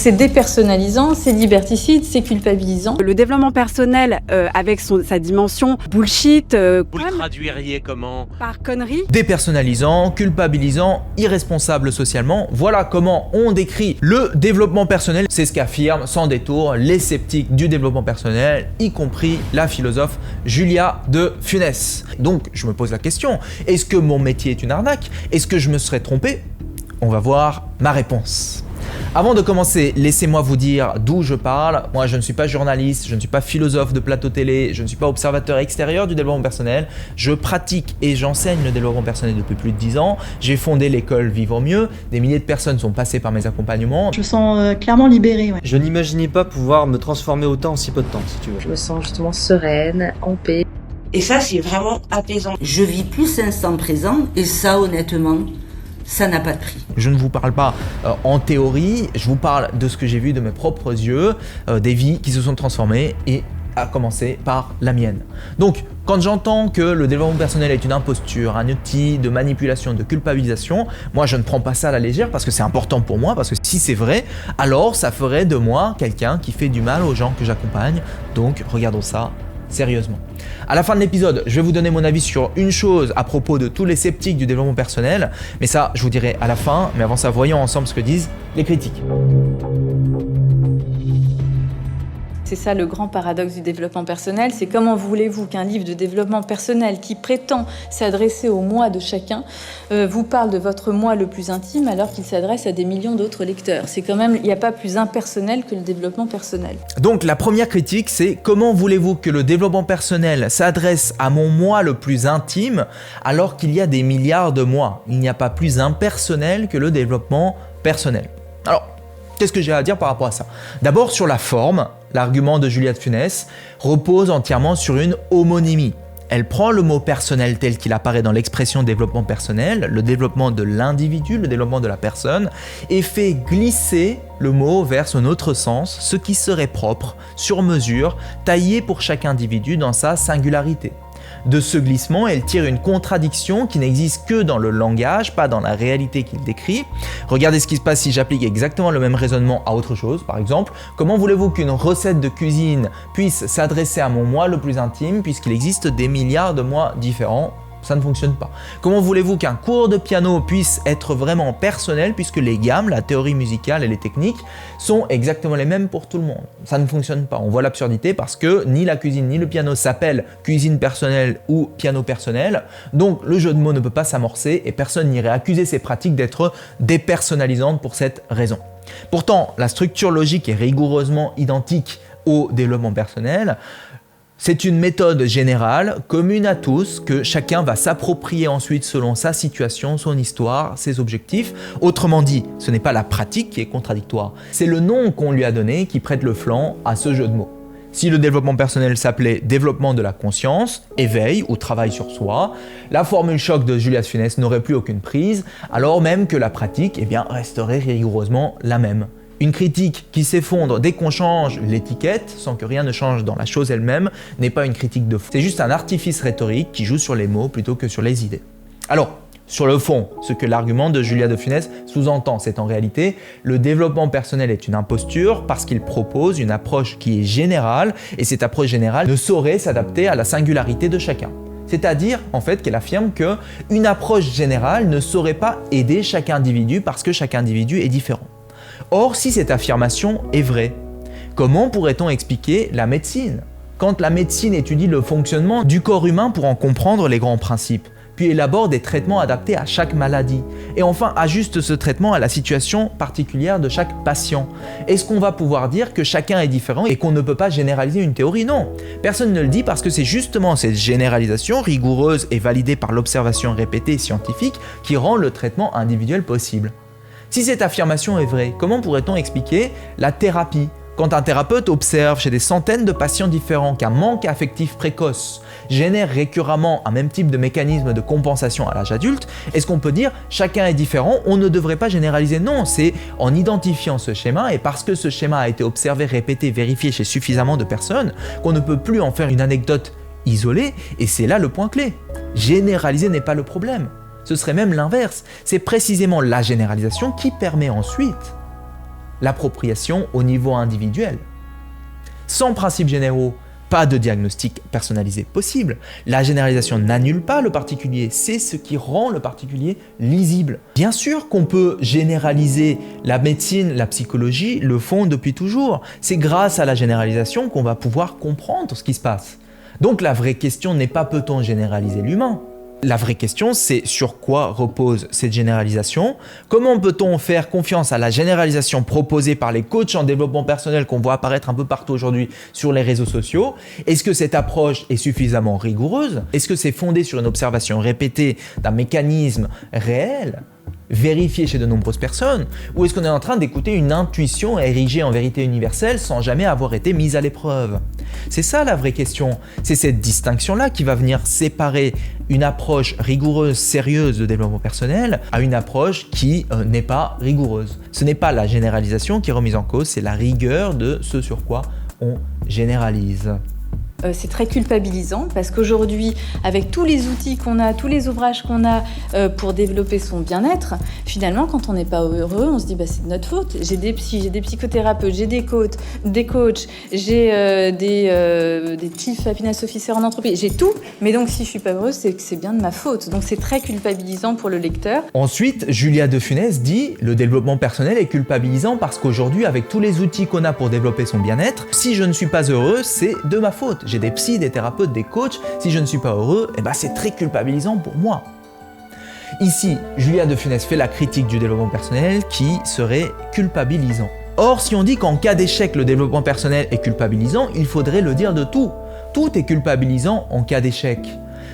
C'est dépersonnalisant, c'est liberticide, c'est culpabilisant. Le développement personnel avec sa dimension bullshit. Vous le traduiriez comment ? Par connerie. Dépersonnalisant, culpabilisant, irresponsable socialement, voilà comment on décrit le développement personnel. C'est ce qu'affirment sans détour les sceptiques du développement personnel, y compris la philosophe Julia de Funès. Donc je me pose la question, est-ce que mon métier est une arnaque ? Est-ce que je me serais trompé ? On va voir ma réponse. Avant de commencer, laissez-moi vous dire d'où je parle. Moi, je ne suis pas journaliste, je ne suis pas philosophe de plateau télé, je ne suis pas observateur extérieur du développement personnel. Je pratique et j'enseigne le développement personnel depuis plus de 10 ans. J'ai fondé l'école Vivre Mieux. Des milliers de personnes sont passées par mes accompagnements. Je me sens clairement libérée. Ouais. Je n'imaginais pas pouvoir me transformer autant en si peu de temps, si tu veux. Je me sens justement sereine, en paix. Et ça, c'est vraiment apaisant. Je vis plus l'instant présent et ça, honnêtement, ça n'a pas de prix. Je ne vous parle pas en théorie, je vous parle de ce que j'ai vu de mes propres yeux, des vies qui se sont transformées et à commencer par la mienne. Donc, quand j'entends que le développement personnel est une imposture, un outil de manipulation, de culpabilisation, moi je ne prends pas ça à la légère parce que c'est important pour moi, parce que si c'est vrai, alors ça ferait de moi quelqu'un qui fait du mal aux gens que j'accompagne. Donc, regardons ça sérieusement. À la fin de l'épisode, je vais vous donner mon avis sur une chose à propos de tous les sceptiques du développement personnel, mais ça, je vous dirai à la fin. Mais avant ça, voyons ensemble ce que disent les critiques. C'est ça le grand paradoxe du développement personnel, c'est comment voulez-vous qu'un livre de développement personnel qui prétend s'adresser au moi de chacun vous parle de votre moi le plus intime alors qu'il s'adresse à des millions d'autres lecteurs. C'est quand même, il n'y a pas plus impersonnel que le développement personnel. Donc la première critique, c'est comment voulez-vous que le développement personnel s'adresse à mon moi le plus intime alors qu'il y a des milliards de moi. Il n'y a pas plus impersonnel que le développement personnel. Alors, qu'est-ce que j'ai à dire par rapport à ça ? D'abord sur la forme, l'argument de Julia de Funès repose entièrement sur une homonymie. Elle prend le mot personnel tel qu'il apparaît dans l'expression développement personnel, le développement de l'individu, le développement de la personne, et fait glisser le mot vers son autre sens, ce qui serait propre, sur mesure, taillé pour chaque individu dans sa singularité. De ce glissement, elle tire une contradiction qui n'existe que dans le langage, pas dans la réalité qu'il décrit. Regardez ce qui se passe si j'applique exactement le même raisonnement à autre chose. Par exemple, comment voulez-vous qu'une recette de cuisine puisse s'adresser à mon moi le plus intime puisqu'il existe des milliards de moi différents ? Ça ne fonctionne pas. Comment voulez-vous qu'un cours de piano puisse être vraiment personnel puisque les gammes, la théorie musicale et les techniques sont exactement les mêmes pour tout le monde ? Ça ne fonctionne pas. On voit l'absurdité parce que ni la cuisine ni le piano s'appellent cuisine personnelle ou piano personnel. Donc le jeu de mots ne peut pas s'amorcer et personne n'irait accuser ces pratiques d'être dépersonnalisantes pour cette raison. Pourtant, la structure logique est rigoureusement identique au développement personnel. C'est une méthode générale, commune à tous, que chacun va s'approprier ensuite selon sa situation, son histoire, ses objectifs. Autrement dit, ce n'est pas la pratique qui est contradictoire, c'est le nom qu'on lui a donné qui prête le flanc à ce jeu de mots. Si le développement personnel s'appelait développement de la conscience, éveil ou travail sur soi, la formule choc de Julia de Funès n'aurait plus aucune prise, alors même que la pratique resterait rigoureusement la même. Une critique qui s'effondre dès qu'on change l'étiquette, sans que rien ne change dans la chose elle-même, n'est pas une critique de fond. C'est juste un artifice rhétorique qui joue sur les mots plutôt que sur les idées. Alors, sur le fond, ce que l'argument de Julia de Funès sous-entend, c'est en réalité le développement personnel est une imposture parce qu'il propose une approche qui est générale et cette approche générale ne saurait s'adapter à la singularité de chacun. C'est-à-dire, en fait, qu'elle affirme qu'une approche générale ne saurait pas aider chaque individu parce que chaque individu est différent. Or, si cette affirmation est vraie, comment pourrait-on expliquer la médecine ? Quand la médecine étudie le fonctionnement du corps humain pour en comprendre les grands principes, puis élabore des traitements adaptés à chaque maladie, et enfin ajuste ce traitement à la situation particulière de chaque patient. Est-ce qu'on va pouvoir dire que chacun est différent et qu'on ne peut pas généraliser une théorie ? Non, personne ne le dit parce que c'est justement cette généralisation rigoureuse et validée par l'observation répétée scientifique qui rend le traitement individuel possible. Si cette affirmation est vraie, comment pourrait-on expliquer la thérapie ? Quand un thérapeute observe chez des centaines de patients différents qu'un manque affectif précoce génère récurremment un même type de mécanisme de compensation à l'âge adulte, est-ce qu'on peut dire chacun est différent, on ne devrait pas généraliser ? Non, c'est en identifiant ce schéma et parce que ce schéma a été observé, répété, vérifié chez suffisamment de personnes qu'on ne peut plus en faire une anecdote isolée et c'est là le point clé. Généraliser n'est pas le problème, ce serait même l'inverse, c'est précisément la généralisation qui permet ensuite l'appropriation au niveau individuel. Sans principes généraux, pas de diagnostic personnalisé possible. La généralisation n'annule pas le particulier, c'est ce qui rend le particulier lisible. Bien sûr qu'on peut généraliser la médecine, la psychologie le font depuis toujours. C'est grâce à la généralisation qu'on va pouvoir comprendre ce qui se passe. Donc la vraie question n'est pas peut-on généraliser l'humain ? La vraie question, c'est sur quoi repose cette généralisation? Comment peut-on faire confiance à la généralisation proposée par les coachs en développement personnel qu'on voit apparaître un peu partout aujourd'hui sur les réseaux sociaux? Est-ce que cette approche est suffisamment rigoureuse? Est-ce que c'est fondé sur une observation répétée d'un mécanisme réel, vérifié chez de nombreuses personnes? Ou est-ce qu'on est en train d'écouter une intuition érigée en vérité universelle sans jamais avoir été mise à l'épreuve? C'est ça la vraie question. C'est cette distinction-là qui va venir séparer une approche rigoureuse, sérieuse de développement personnel à une approche qui n'est pas rigoureuse. Ce n'est pas la généralisation qui est remise en cause, c'est la rigueur de ce sur quoi on généralise. C'est très culpabilisant parce qu'aujourd'hui, avec tous les outils qu'on a, tous les ouvrages qu'on a pour développer son bien-être, finalement, quand on n'est pas heureux, on se dit c'est de notre faute. J'ai des psys, j'ai des psychothérapeutes, j'ai des coachs, j'ai des chief happiness officers en entreprise, j'ai tout. Mais donc, si je suis pas heureuse, c'est que c'est bien de ma faute. Donc, c'est très culpabilisant pour le lecteur. Ensuite, Julia de Funès dit « Le développement personnel est culpabilisant parce qu'aujourd'hui, avec tous les outils qu'on a pour développer son bien-être, si je ne suis pas heureux, c'est de ma faute. J'ai des psys, des thérapeutes, des coachs. Si je ne suis pas heureux, c'est très culpabilisant pour moi. » Ici, Julia de Funès fait la critique du développement personnel qui serait culpabilisant. Or, si on dit qu'en cas d'échec, le développement personnel est culpabilisant, il faudrait le dire de tout. Tout est culpabilisant en cas d'échec.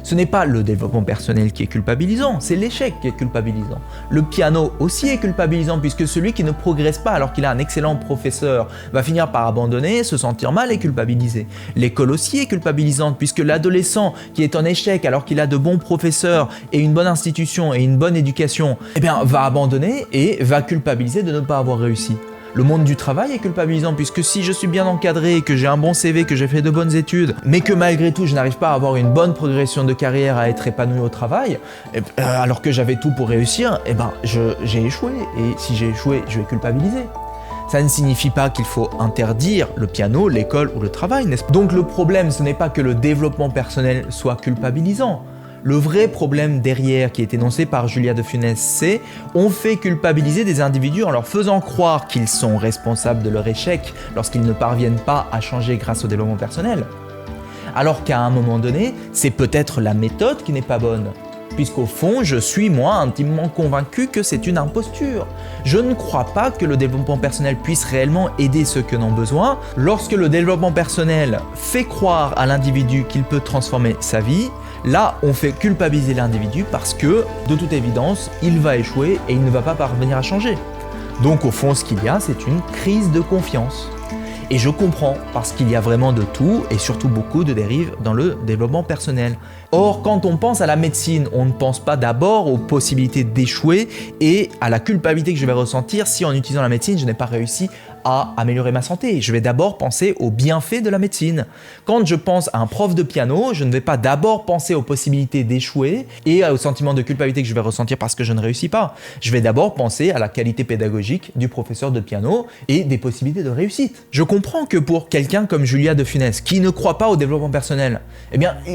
Ce n'est pas le développement personnel qui est culpabilisant, c'est l'échec qui est culpabilisant. Le piano aussi est culpabilisant puisque celui qui ne progresse pas alors qu'il a un excellent professeur va finir par abandonner, se sentir mal et culpabiliser. L'école aussi est culpabilisante puisque l'adolescent qui est en échec alors qu'il a de bons professeurs et une bonne institution et une bonne éducation, va abandonner et va culpabiliser de ne pas avoir réussi. Le monde du travail est culpabilisant puisque si je suis bien encadré, que j'ai un bon CV, que j'ai fait de bonnes études, mais que malgré tout je n'arrive pas à avoir une bonne progression de carrière, à être épanoui au travail, alors que j'avais tout pour réussir, j'ai échoué. Et si j'ai échoué, je vais culpabiliser. Ça ne signifie pas qu'il faut interdire le piano, l'école ou le travail, n'est-ce pas? Donc le problème, ce n'est pas que le développement personnel soit culpabilisant. Le vrai problème derrière qui est énoncé par Julia de Funès, c'est on fait culpabiliser des individus en leur faisant croire qu'ils sont responsables de leur échec lorsqu'ils ne parviennent pas à changer grâce au développement personnel. Alors qu'à un moment donné, c'est peut-être la méthode qui n'est pas bonne. Puisqu'au fond, je suis moi intimement convaincu que c'est une imposture. Je ne crois pas que le développement personnel puisse réellement aider ceux qui en ont besoin. Lorsque le développement personnel fait croire à l'individu qu'il peut transformer sa vie, là, on fait culpabiliser l'individu parce que, de toute évidence, il va échouer et il ne va pas parvenir à changer. Donc au fond, ce qu'il y a, c'est une crise de confiance. Et je comprends, parce qu'il y a vraiment de tout, et surtout beaucoup de dérives dans le développement personnel. Or, quand on pense à la médecine, on ne pense pas d'abord aux possibilités d'échouer et à la culpabilité que je vais ressentir si en utilisant la médecine, je n'ai pas réussi à améliorer ma santé. Je vais d'abord penser aux bienfaits de la médecine. Quand je pense à un prof de piano, je ne vais pas d'abord penser aux possibilités d'échouer et au sentiment de culpabilité que je vais ressentir parce que je ne réussis pas. Je vais d'abord penser à la qualité pédagogique du professeur de piano et des possibilités de réussite. Je comprends que pour quelqu'un comme Julia de Funès, qui ne croit pas au développement personnel,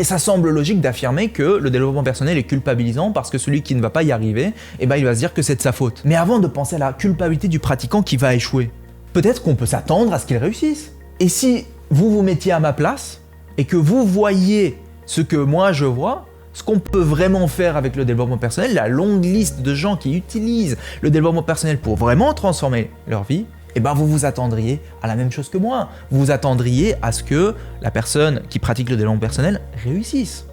ça semble logique d'affirmer que le développement personnel est culpabilisant parce que celui qui ne va pas y arriver, il va se dire que c'est de sa faute. Mais avant de penser à la culpabilité du pratiquant qui va échouer, peut-être qu'on peut s'attendre à ce qu'il réussisse. Et si vous vous mettiez à ma place et que vous voyez ce que moi je vois, ce qu'on peut vraiment faire avec le développement personnel, la longue liste de gens qui utilisent le développement personnel pour vraiment transformer leur vie, vous vous attendriez à la même chose que moi. Vous vous attendriez à ce que la personne qui pratique le développement personnel réussisse.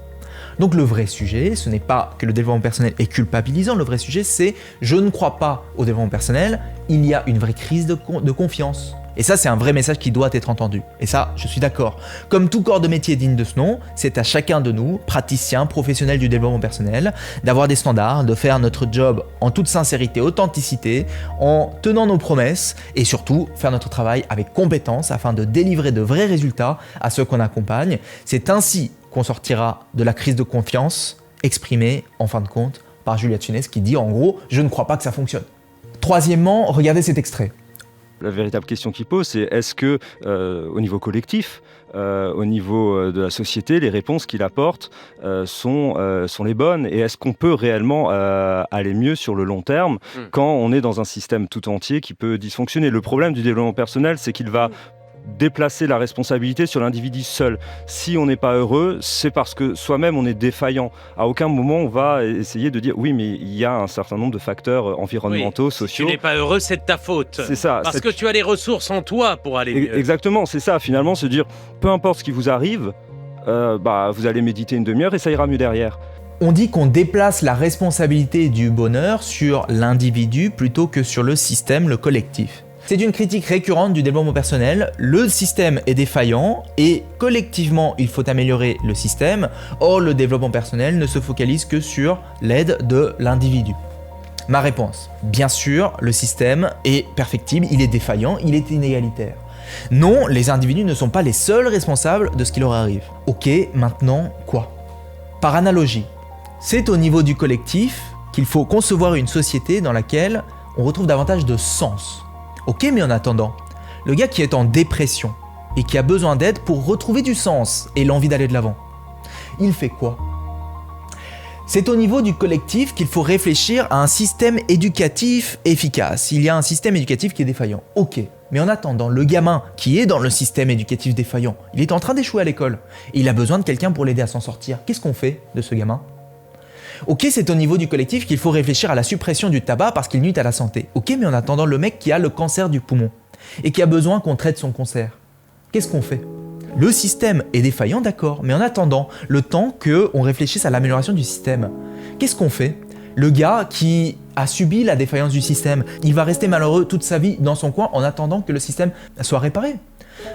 Donc le vrai sujet, ce n'est pas que le développement personnel est culpabilisant, le vrai sujet c'est je ne crois pas au développement personnel, il y a une vraie crise de confiance. Et ça, c'est un vrai message qui doit être entendu. Et ça, je suis d'accord. Comme tout corps de métier digne de ce nom, c'est à chacun de nous, praticiens, professionnels du développement personnel, d'avoir des standards, de faire notre job en toute sincérité, authenticité, en tenant nos promesses et surtout faire notre travail avec compétence afin de délivrer de vrais résultats à ceux qu'on accompagne. C'est ainsi qu'on sortira de la crise de confiance exprimée, en fin de compte, par Julia de Funès qui dit en gros « je ne crois pas que ça fonctionne ». Troisièmement, regardez cet extrait. La véritable question qu'il pose, c'est est-ce que, au niveau collectif, au niveau de la société, les réponses qu'il apporte sont les bonnes, et est-ce qu'on peut réellement aller mieux sur le long terme quand on est dans un système tout entier qui peut dysfonctionner. Le problème du développement personnel, c'est qu'il va déplacer la responsabilité sur l'individu seul. Si on n'est pas heureux, c'est parce que soi-même on est défaillant. À aucun moment on va essayer de dire oui, mais il y a un certain nombre de facteurs environnementaux, sociaux. Si tu n'es pas heureux, c'est de ta faute. C'est ça. Parce que tu as les ressources en toi pour aller mieux. Exactement, c'est ça. Finalement, se dire peu importe ce qui vous arrive, vous allez méditer une demi-heure et ça ira mieux derrière. On dit qu'on déplace la responsabilité du bonheur sur l'individu plutôt que sur le système, le collectif. C'est une critique récurrente du développement personnel. Le système est défaillant et collectivement, il faut améliorer le système. Or, le développement personnel ne se focalise que sur l'aide de l'individu. Ma réponse, bien sûr, le système est perfectible, il est défaillant, il est inégalitaire. Non, les individus ne sont pas les seuls responsables de ce qui leur arrive. Ok, maintenant, quoi ? Par analogie, c'est au niveau du collectif qu'il faut concevoir une société dans laquelle on retrouve davantage de sens. Ok, mais en attendant, le gars qui est en dépression et qui a besoin d'aide pour retrouver du sens et l'envie d'aller de l'avant, il fait quoi ? C'est au niveau du collectif qu'il faut réfléchir à un système éducatif efficace. Il y a un système éducatif qui est défaillant. Ok, mais en attendant, le gamin qui est dans le système éducatif défaillant, il est en train d'échouer à l'école et il a besoin de quelqu'un pour l'aider à s'en sortir. Qu'est-ce qu'on fait de ce gamin ? Ok, c'est au niveau du collectif qu'il faut réfléchir à la suppression du tabac parce qu'il nuit à la santé. Ok, mais en attendant, le mec qui a le cancer du poumon et qui a besoin qu'on traite son cancer, qu'est-ce qu'on fait ? Le système est défaillant, d'accord, mais en attendant, le temps qu'on réfléchisse à l'amélioration du système, qu'est-ce qu'on fait ? Le gars qui a subi la défaillance du système, il va rester malheureux toute sa vie dans son coin en attendant que le système soit réparé.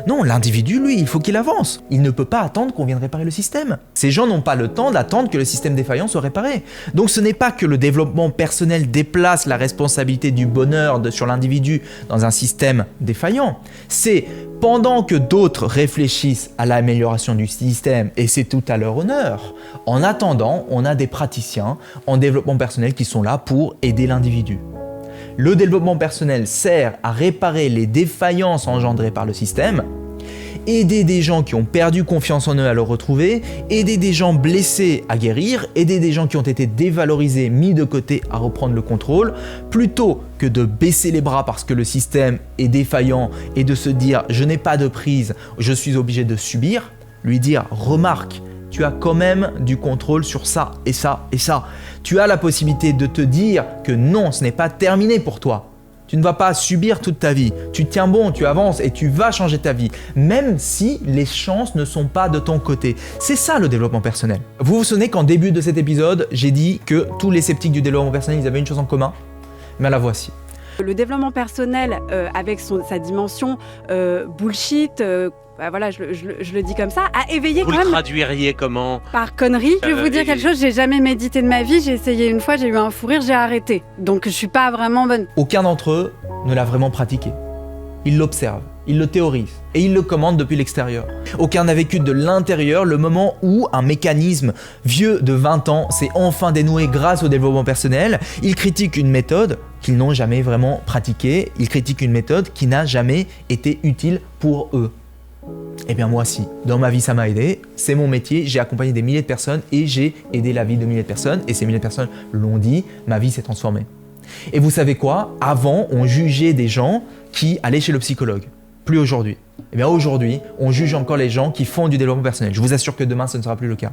Non, l'individu, lui, il faut qu'il avance. Il ne peut pas attendre qu'on vienne réparer le système. Ces gens n'ont pas le temps d'attendre que le système défaillant soit réparé. Donc ce n'est pas que le développement personnel déplace la responsabilité du bonheur sur l'individu dans un système défaillant. C'est pendant que d'autres réfléchissent à l'amélioration du système, et c'est tout à leur honneur, en attendant, on a des praticiens en développement personnel qui sont là pour aider l'individu. Le développement personnel sert à réparer les défaillances engendrées par le système, aider des gens qui ont perdu confiance en eux à le retrouver, aider des gens blessés à guérir, aider des gens qui ont été dévalorisés, mis de côté à reprendre le contrôle, plutôt que de baisser les bras parce que le système est défaillant et de se dire « je n'ai pas de prise, je suis obligé de subir », lui dire « remarque, tu as quand même du contrôle sur ça et ça et ça. Tu as la possibilité de te dire que non, ce n'est pas terminé pour toi. Tu ne vas pas subir toute ta vie. Tu tiens bon, tu avances et tu vas changer ta vie, même si les chances ne sont pas de ton côté. C'est ça le développement personnel. Vous vous souvenez qu'en début de cet épisode, j'ai dit que tous les sceptiques du développement personnel, ils avaient une chose en commun ? Mais la voici. Le développement personnel, avec sa dimension bullshit, voilà, je le dis comme ça, a éveillé Vous quand le même... traduiriez comment ? Par connerie. Je vais vous dire quelque chose, j'ai jamais médité de ma vie, j'ai essayé une fois, j'ai eu un fou rire, j'ai arrêté. Donc je suis pas vraiment bonne. Aucun d'entre eux ne l'a vraiment pratiqué. Ils l'observent, ils le théorisent et ils le commandent depuis l'extérieur. Aucun n'a vécu de l'intérieur le moment où un mécanisme vieux de 20 ans s'est enfin dénoué grâce au développement personnel. Ils critiquent une méthode qu'ils n'ont jamais vraiment pratiquée, ils critiquent une méthode qui n'a jamais été utile pour eux. Eh bien moi si, dans ma vie ça m'a aidé, c'est mon métier, j'ai accompagné des milliers de personnes et j'ai aidé la vie de milliers de personnes et ces milliers de personnes l'ont dit, ma vie s'est transformée. Et vous savez quoi ? Avant, on jugeait des gens qui allaient chez le psychologue, plus aujourd'hui. Eh bien aujourd'hui, on juge encore les gens qui font du développement personnel. Je vous assure que demain ce ne sera plus le cas.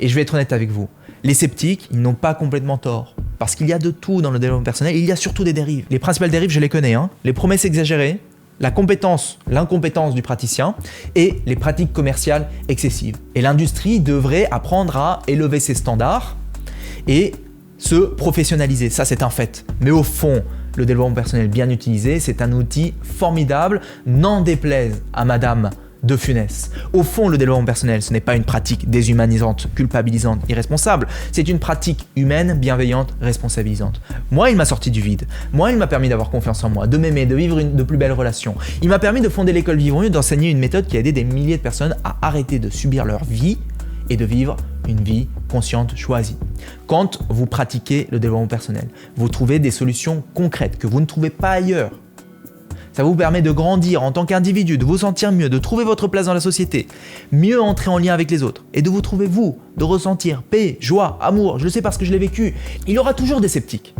Et je vais être honnête avec vous, les sceptiques, ils n'ont pas complètement tort. Parce qu'il y a de tout dans le développement personnel, il y a surtout des dérives. Les principales dérives, je les connais, les promesses exagérées, la compétence, l'incompétence du praticien et les pratiques commerciales excessives. Et l'industrie devrait apprendre à élever ses standards et se professionnaliser, ça c'est un fait. Mais au fond, le développement personnel bien utilisé, c'est un outil formidable, n'en déplaise à Madame de Funès. Au fond, le développement personnel, ce n'est pas une pratique déshumanisante, culpabilisante, irresponsable. C'est une pratique humaine, bienveillante, responsabilisante. Moi, il m'a sorti du vide. Moi, il m'a permis d'avoir confiance en moi, de m'aimer, de vivre de plus belles relations. Il m'a permis de fonder l'école Vivre Mieux, d'enseigner une méthode qui a aidé des milliers de personnes à arrêter de subir leur vie et de vivre une vie consciente, choisie. Quand vous pratiquez le développement personnel, vous trouvez des solutions concrètes que vous ne trouvez pas ailleurs. Ça vous permet de grandir en tant qu'individu, de vous sentir mieux, de trouver votre place dans la société, mieux entrer en lien avec les autres et de vous trouver vous, de ressentir paix, joie, amour. Je le sais parce que je l'ai vécu. Il y aura toujours des sceptiques,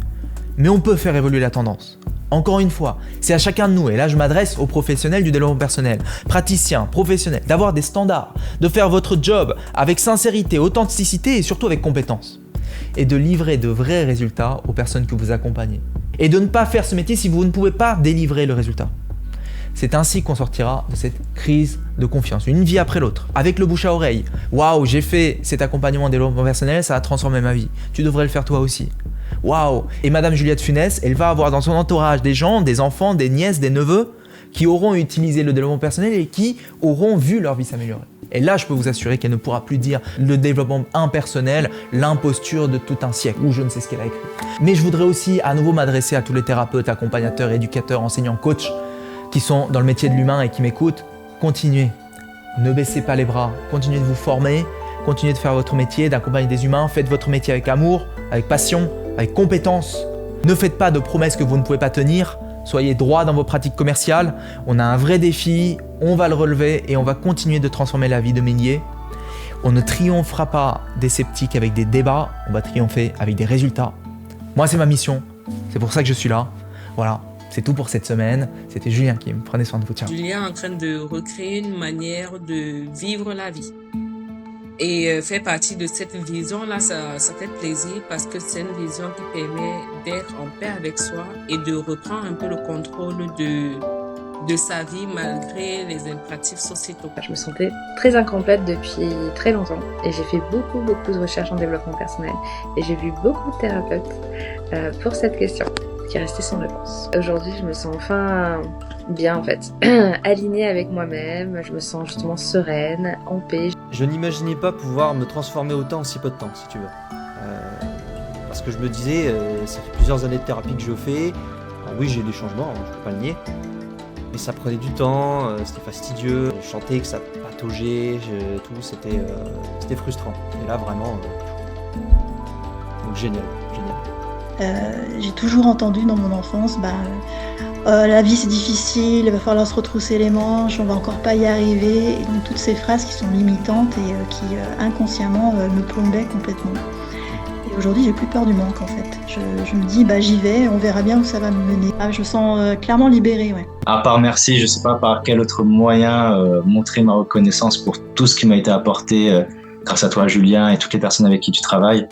mais on peut faire évoluer la tendance. Encore une fois, c'est à chacun de nous, et là je m'adresse aux professionnels du développement personnel, praticiens, professionnels, d'avoir des standards, de faire votre job avec sincérité, authenticité et surtout avec compétence. Et de livrer de vrais résultats aux personnes que vous accompagnez. Et de ne pas faire ce métier si vous ne pouvez pas délivrer le résultat. C'est ainsi qu'on sortira de cette crise de confiance, une vie après l'autre, avec le bouche à oreille. Waouh, j'ai fait cet accompagnement en développement personnel, ça a transformé ma vie. Tu devrais le faire toi aussi. Waouh! Et Madame Juliette Funès, elle va avoir dans son entourage des gens, des enfants, des nièces, des neveux qui auront utilisé le développement personnel et qui auront vu leur vie s'améliorer. Et là, je peux vous assurer qu'elle ne pourra plus dire le développement impersonnel, l'imposture de tout un siècle, ou je ne sais ce qu'elle a écrit. Mais je voudrais aussi à nouveau m'adresser à tous les thérapeutes, accompagnateurs, éducateurs, enseignants, coachs qui sont dans le métier de l'humain et qui m'écoutent. Continuez, ne baissez pas les bras, continuez de vous former, continuez de faire votre métier, d'accompagner des humains, faites votre métier avec amour, avec passion, avec compétence. Ne faites pas de promesses que vous ne pouvez pas tenir. Soyez droit dans vos pratiques commerciales. On a un vrai défi, on va le relever et on va continuer de transformer la vie de milliers. On ne triomphera pas des sceptiques avec des débats, on va triompher avec des résultats. Moi, c'est ma mission, c'est pour ça que je suis là. Voilà, c'est tout pour cette semaine. C'était Julien Kim, prenez soin de vous, ciao. Julien est en train de recréer une manière de vivre la vie. Et faire partie de cette vision-là, ça fait plaisir parce que c'est une vision qui permet d'être en paix avec soi et de reprendre un peu le contrôle de sa vie malgré les impératifs sociétaux. Je me sentais très incomplète depuis très longtemps et j'ai fait beaucoup de recherches en développement personnel et j'ai vu beaucoup de thérapeutes pour cette question qui est restée sans réponse. Aujourd'hui, je me sens enfin bien en fait, alignée avec moi-même, je me sens justement sereine, en paix. Je n'imaginais pas pouvoir me transformer autant en si peu de temps, si tu veux. Parce que je me disais, ça fait plusieurs années de thérapie que je fais. Alors oui, j'ai eu des changements, je ne peux pas le nier. Mais ça prenait du temps, c'était fastidieux. Je sentais que ça pataugeait, tout, c'était frustrant. Et là, vraiment, donc génial. J'ai toujours entendu dans mon enfance, la vie c'est difficile, il va falloir se retrousser les manches, on va encore pas y arriver. Et donc toutes ces phrases qui sont limitantes et qui inconsciemment me plombaient complètement. Et aujourd'hui j'ai plus peur du manque en fait. Je me dis j'y vais, on verra bien où ça va me mener. Je me sens clairement libérée, ouais. À part merci, je sais pas par quel autre moyen montrer ma reconnaissance pour tout ce qui m'a été apporté grâce à toi Julien et toutes les personnes avec qui tu travailles.